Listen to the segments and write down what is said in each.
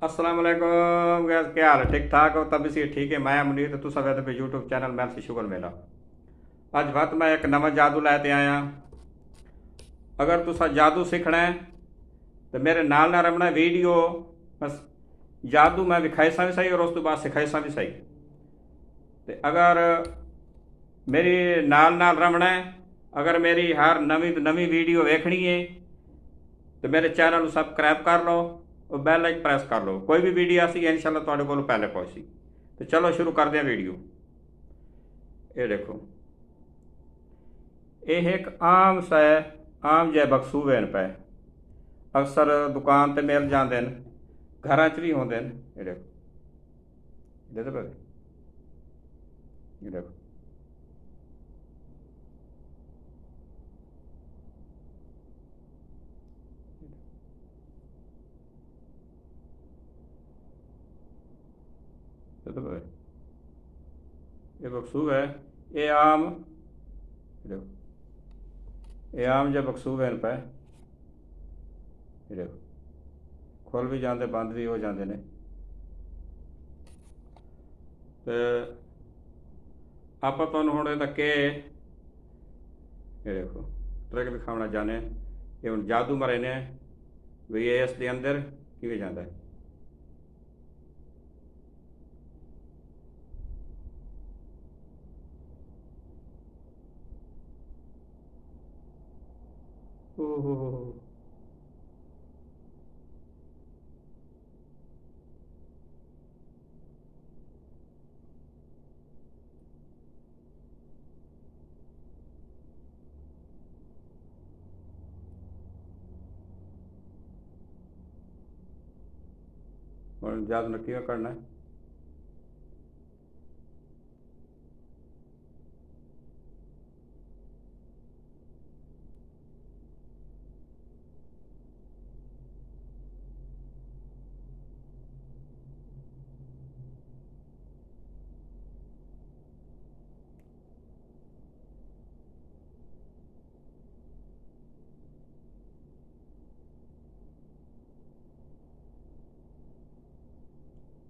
अस्सलाम वालेकुम गैस, क्या हाल है? ठीक ठाक हो? तब भी ठीक है। मैं मुनीर तो सब पे यूट्यूब चैनल मैल से शुगर मेरा अज वक्त मैं एक नवा जादू लैते आया। अगर तुसा जादू सीखना है तो मेरे नाल ना रमना वीडियो। बस जादू मैं विखाई सा भी सही और उस तो बाद सिखाई सा भी सही। तो अगर मेरी नाल रमना है, अगर मेरी हर नवी तो नवी वीडियो वेखनी है तो मेरे चैनल को सबसक्राइब कर लो और बैल लाइक प्रेस कर लो। कोई भी वीडियो आसी इंशाल्लाह तुहाडे कोल पहले पहुंची। तो चलो शुरू कर दें वीडियो। ये देखो, ये एक आम सा आम जै बकसूवे न पे अक्सर दुकान ते मिल जाते हैं, घर च भी होंगे। ये देखो, देखते पे, ये देखो, देखते पे, ये बकसूव है। ये आम, ये देखो, ये आम जै बकसूवे न पे, ये देखो, खुल भी जाते बंद भी हो जाते हैं। तो आप हूँ ये देखो ट्रिक दिखाना चाहते हैं। ये हूँ जादू मारे ने भी ये इस अंदर किवें जाता है। ओहो, और जादू ने किवें करना है।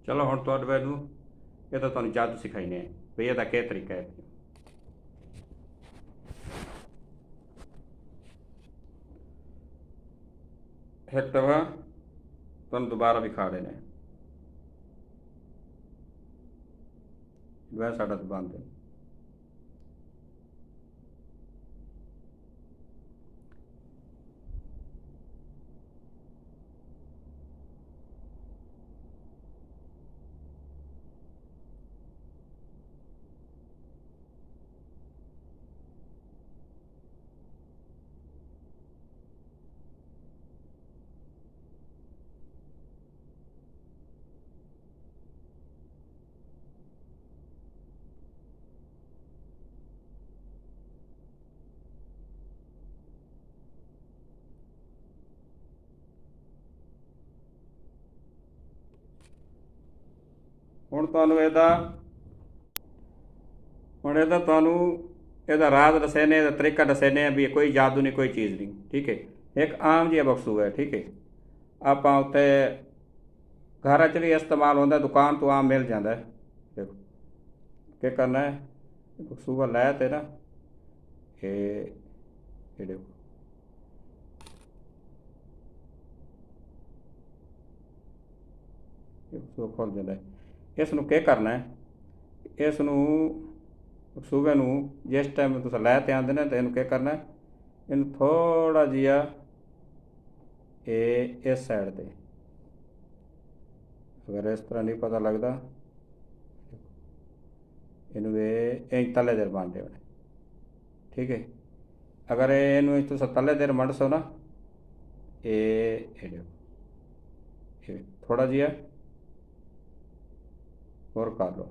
चलो हम तो मैनू ये तो तुम जादू सिखाईने भी यदा क्या तरीका है। एक दफा तुम दोबारा भी खा देने वह साडा तो बंद है। ਹੁਣ ਤੁਹਾਨੂੰ ਇਹਦਾ ਹੁਣ ਇਹਦਾ ਤੁਹਾਨੂੰ ਇਹਦਾ ਰਾਜ਼ ਦੱਸੇ ਨੇ, ਇਹਦਾ ਤਰੀਕਾ ਦੱਸੇ ਨੇ ਵੀ ਕੋਈ ਜਾਦੂ ਨਹੀਂ, ਕੋਈ ਚੀਜ਼ ਨਹੀਂ। ਠੀਕ ਹੈ, ਇੱਕ ਆਮ ਜਿਹਾ ਬਕਸੂ ਹੈ। ਠੀਕ ਹੈ, ਆਪਾਂ ਉੱਤੇ ਘਰਾਂ 'ਚ ਵੀ ਇਸਤੇਮਾਲ ਹੁੰਦਾ, ਦੁਕਾਨ ਤੋਂ ਆਮ ਮਿਲ ਜਾਂਦਾ ਹੈ। ਦੇਖੋ ਕੀ ਕਰਨਾ ਹੈ, ਬਕਸੂਆ ਲੈ ਤੇ ਨਾ ਇਹ ਦੇਖੋ, ਇਹ ਬਕਸੂਆ ਖੁੱਲ ਜਾਂਦਾ ਹੈ। ਇਸ ਨੂੰ ਕੀ ਕਰਨਾ ਹੈ, ਇਸ ਨੂੰ ਸੂਬੇ ਨੂੰ ਜਿਸ ਟਾਈਮ ਤੁਸੀਂ ਲੈ ਤੇ ਆਉਂਦੇ ਨੇ ਤਾਂ ਇਹਨੂੰ ਕੀ ਕਰਨਾ ਹੈ, ਇਹਨੂੰ ਥੋੜ੍ਹਾ ਜਿਹਾ ਇਹ ਇਸ ਸਾਈਡ 'ਤੇ, ਅਗਰ ਇਸ ਤਰ੍ਹਾਂ ਨਹੀਂ ਪਤਾ ਲੱਗਦਾ, ਇਹਨੂੰ ਇਹ ਇੰਜ ਤਲੇ ਦੇਰ ਬਣਦੇ ਹੋਣੇ। ਠੀਕ ਹੈ, ਅਗਰ ਇਹਨੂੰ ਤੁਸੀਂ ਤਲੇ ਦੇਰ ਮੰਡ ਸੋ ਨਾ, ਇਹ ਦੇਖੋ, ਇਹ ਥੋੜ੍ਹਾ ਜਿਹਾ ਹੋਰ ਕਰ ਲਓ।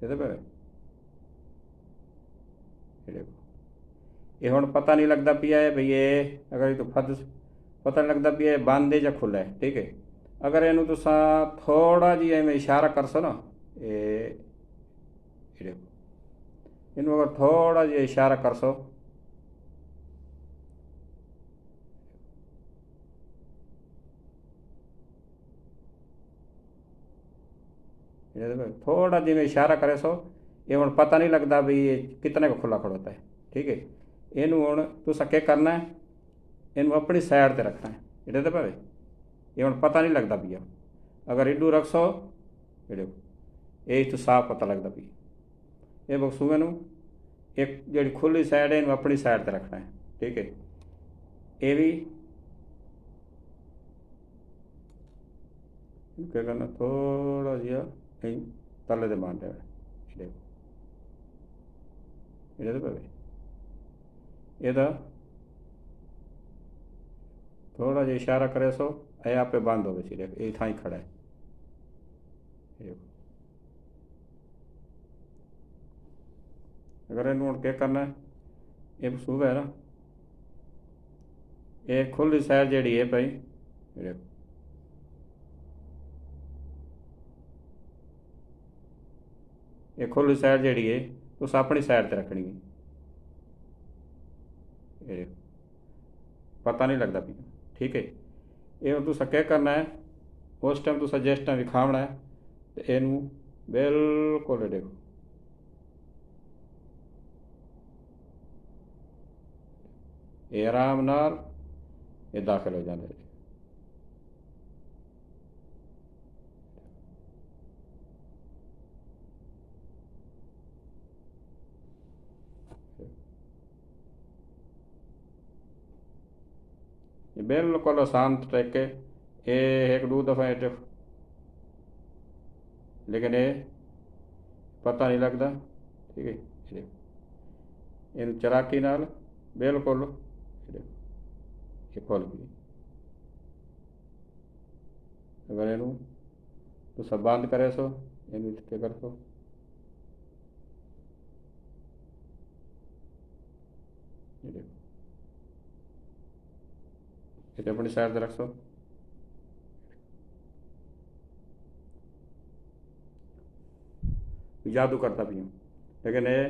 ਇਹਦੇ ਪਏ ਇਹ ਦੇਖੋ, ਇਹ ਹੁਣ ਪਤਾ ਨਹੀਂ ਲੱਗਦਾ ਪਿਆ ਹੈ ਭਈ ਇਹ, ਅਗਰ ਇਹ ਤੋਂ ਫਦ ਪਤਾ ਨਹੀਂ ਲੱਗਦਾ ਪਿਆ ਇਹ ਬੰਦ ਹੈ ਜਾਂ ਖੁੱਲ੍ਹਾ ਹੈ। ਠੀਕ ਹੈ, ਅਗਰ ਇਹਨੂੰ ਤੁਸੀਂ ਥੋੜ੍ਹਾ ਜਿਹਾ ਐਵੇਂ ਇਸ਼ਾਰਾ ਕਰ ਸੋ ਨਾ, ਇਹ ਦੇਖੋ, इन अगर थोड़ा जिहा इशारा कर सो, थोड़ा जिमें इशारा करे सो, ये हूँ पता नहीं लगता भी ये कितने का खुला खड़ोता है। ठीक है, इनू हूँ तुसा क्या करना है, इनू अपनी साइड से रखना है। इधे तो भावे ये हूँ पता नहीं लगता भी अगर इडू रख सो, ये देखो ये तो साफ पता लगता भी ये बक्सू नू एक जी खुली साइड है, इनू अपनी साइड से रखना है। ठीक है, ये भी क्या करना, थोड़ा जिहा तले से बांध देना। देखो ये तो भावे ये थोड़ा जो इशारा करे सो ये आप पे बांध दो बची। देखो ये था ही खड़ा है। देखो अगर इन क्या करना है, ये सूबह है ना, ये खुली साइड जी है भाई, देखो ये खुली साइड जी है तुस अपनी साइड से रखनी है। ये देखो पता नहीं लगता भी। ठीक है, ये तुसा क्या करना है, उस टाइम तुसा जिस टाइम विखावना है तो इनू बिल्कुल देखो ये आराम नाल ये दाखिल हो जाते। ये बिल्कुल शांत ट्रैक है, ये एक दो दफ़ा ये लेकिन ये पता नहीं लगता। ठीक है, ये देखो इन चलाकी नाल बिल्कुल ये देखो ये खुल गई। अगर इनू तो सब बंद करे सो, इन क्या कर सो, ये देखो ये अपनी साइड से रख सो। जादू करता भी हूँ लेकिन ये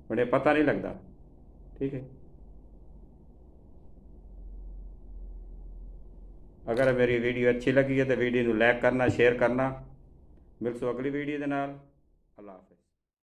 बड़े पता नहीं लगता। ठीक है, अगर मेरी वीडियो अच्छी लगी है तो वीडियो को लाइक करना, शेयर करना। मिलसो अगली वीडियो के नाल। अल्लाह हाफिज़।